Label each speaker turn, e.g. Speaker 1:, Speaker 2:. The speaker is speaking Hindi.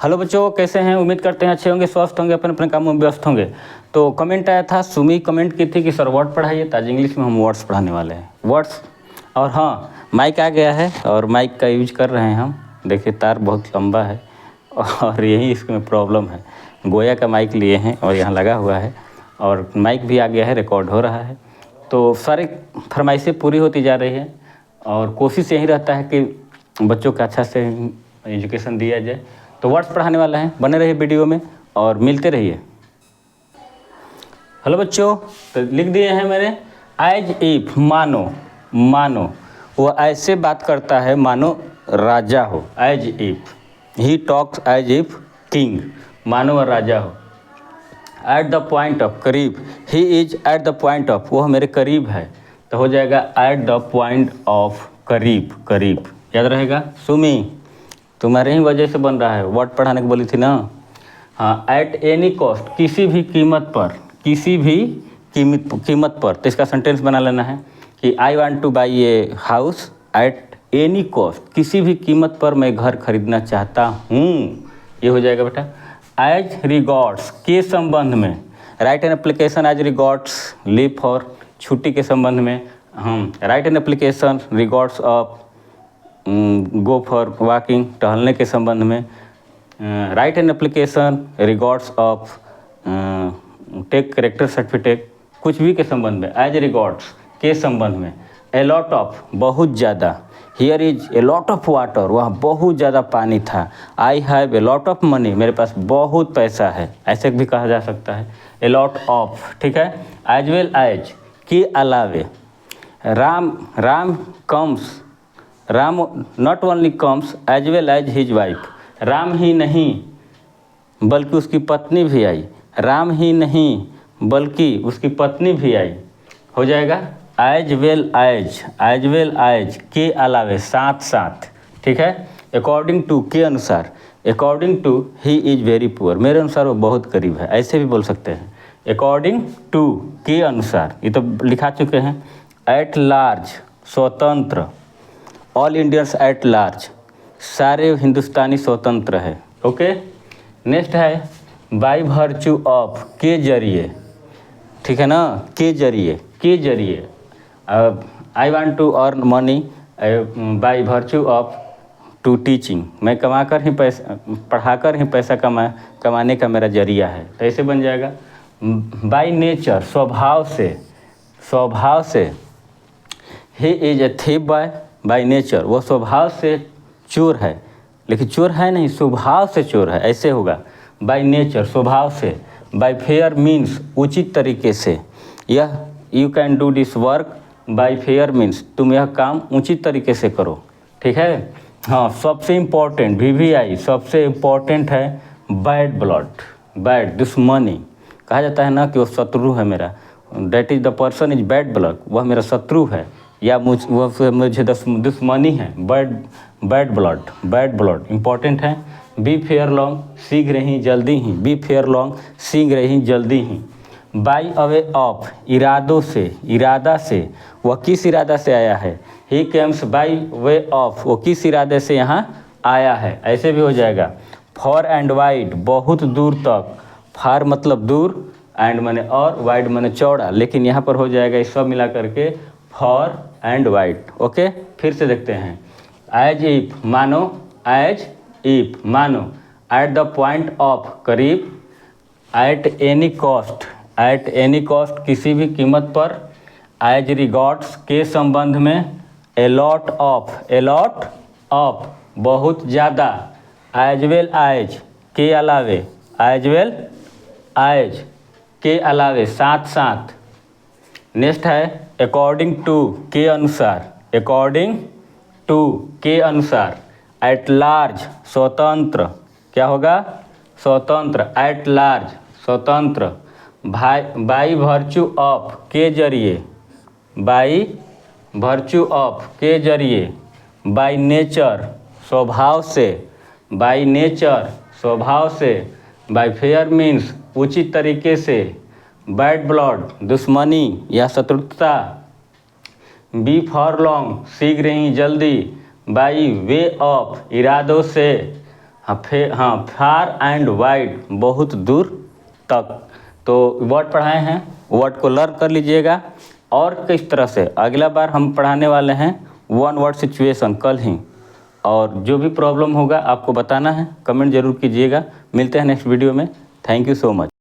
Speaker 1: हेलो बच्चों, कैसे हैं? उम्मीद करते हैं अच्छे होंगे, स्वस्थ होंगे, अपने अपने कामों में व्यस्त होंगे। तो कमेंट आया था, सुमी कमेंट की थी कि सर वर्ड पढ़ाइए, तो आज इंग्लिश में हम वर्ड्स पढ़ाने वाले हैं, वर्ड्स। और हाँ, माइक आ गया है और माइक का यूज कर रहे हैं हम। देखिए तार बहुत लंबा है और यही इसमें प्रॉब्लम है। गोया का माइक लिए हैं और यहाँ लगा हुआ है और माइक भी आ गया है, रिकॉर्ड हो रहा है। तो सारी फरमाइशें पूरी होती जा रही है और कोशिश यही रहता है कि बच्चों का अच्छा से एजुकेशन दिया जाए। तो वर्ड्स पढ़ाने वाला है, बने रहिए वीडियो में और मिलते रहिए। हेलो बच्चों, तो लिख दिए हैं मैंने एज इफ, मानो। मानो वो ऐसे बात करता है मानो राजा हो। As if he talks as if king, मानो वह राजा हो। एट द पॉइंट ऑफ, करीब, he is at the point of, वो मेरे करीब है, तो हो जाएगा एट द पॉइंट ऑफ, करीब। करीब याद रहेगा। सुमी तुम्हारे ही वजह से बन रहा है, वर्ड पढ़ाने को बोली थी ना। हाँ, एट एनी कॉस्ट, किसी भी कीमत पर, किसी भी कीमत पर। तो इसका सेंटेंस बना लेना है कि आई want two by a house at any cost, किसी भी कीमत पर मैं घर खरीदना चाहता हूँ। ये हो जाएगा बेटा। एज रिगॉर्ड्स, के संबंध में। Write an application as regards leave for, छुट्टी के संबंध में हम write an application regards of go for walking, टहलने के संबंध में। Write an application regards of take character certificate, कुछ भी के संबंध में। एज रिगॉर्ड्स के संबंध में। ए लॉट ऑफ, बहुत ज़्यादा। Here is a lot of water, वहाँ बहुत ज़्यादा पानी था। I have a lot of money, मेरे पास बहुत पैसा है, ऐसे भी कहा जा सकता है। ए लॉट ऑफ, ठीक है। एज वेल एज, के अलावे। Ram comes, Ram not only comes as well as his wife, Ram ही नहीं बल्कि उसकी पत्नी भी आई। राम ही नहीं बल्कि उसकी पत्नी भी आई, हो जाएगा as well as, as well as, के अलावे, साथ साथ, ठीक है। अकॉर्डिंग टू, के अनुसार। According to he is very poor, मेरे अनुसार वो बहुत गरीब है, ऐसे भी बोल सकते हैं। अकॉर्डिंग टू, के अनुसार, ये तो लिखा चुके हैं। एट लार्ज, स्वतंत्र। ऑल इंडियंस एट लार्ज, सारे हिंदुस्तानी स्वतंत्र है। ओके, नेक्स्ट है बाई वर्च्यू ऑफ, के जरिए, ठीक है ना। के जरिए, के जरिए। I want to earn money by virtue of to teaching, मैं कमाकर ही पैसा, पढ़ाकर ही पैसा कमाने का मेरा जरिया है, तो ऐसे बन जाएगा। बाई नेचर, स्वभाव से, स्वभाव से। He is a thief by nature, वो स्वभाव से चोर है, लेकिन चोर है नहीं, स्वभाव से चोर है, ऐसे होगा। बाय नेचर, स्वभाव से। बाय फेयर मीन्स, उचित तरीके से। यह you can do this work by fair means, तुम यह काम उचित तरीके से करो, ठीक है। हाँ, सबसे इम्पोर्टेंट, VVI, सबसे इम्पोर्टेंट है बैड ब्लड, बैड, दुश्मनी। कहा जाता है ना कि वो शत्रु है मेरा, that is the person is bad blood, वह मेरा शत्रु है, या मुझे दुश्मनी है। Bad blood, bad blood important है। बी फेयर लॉन्ग, शीघ्र ही, जल्दी ही। बी फेयर लॉन्ग, शीघ्र ही, जल्दी ही। बाई अवे ऑफ, इरादों से, इरादा से। वह किस इरादा से आया है। ही केम्स बाई वे ऑफ, वो किस इरादे से यहाँ आया है, ऐसे भी हो जाएगा। फॉर एंड वाइड, बहुत दूर तक। फार मतलब दूर, एंड माने और, वाइड माने चौड़ा, लेकिन यहाँ पर हो जाएगा इस सब मिला करके फॉर एंड वाइड। ओके, फिर से देखते हैं। एज इफ, मानो। एज इफ, मानो। एट द पॉइंट ऑफ, करीब। At any cost, at any cost, किसी भी कीमत पर। एज रिगॉर्ड्स, के संबंध में। A lot of, a lot of, बहुत ज़्यादा। एज वेल एज, के अलावे। एज वेल एज, के अलावे, साथ साथ। नेक्स्ट है अकॉर्डिंग टू, के अनुसार। अकॉर्डिंग टू, के अनुसार। एट लार्ज, स्वतंत्र, क्या होगा, स्वतंत्र। एट लार्ज, स्वतंत्र। बाई वर्च्यू ऑफ, के जरिए। बाई वर्च्यू ऑफ, के जरिए। बाई नेचर, स्वभाव से। बाई नेचर, स्वभाव से। बाई फेयर मीन्स, उचित तरीके से। बैड ब्लड, दुश्मनी या शत्रुता। बी फॉर लॉन्ग, शीघ्र ही, जल्दी। बाई वे ऑफ, इरादों से। हाँ फार एंड वाइड, बहुत दूर तक। तो वर्ड पढ़ाए हैं, वर्ड को लर्न कर लीजिएगा। और किस तरह से अगला बार हम पढ़ाने वाले हैं वन वर्ड सिचुएशन कल ही, और जो भी प्रॉब्लम होगा आपको बताना है, कमेंट जरूर कीजिएगा। मिलते हैं नेक्स्ट वीडियो में। Thank you so much.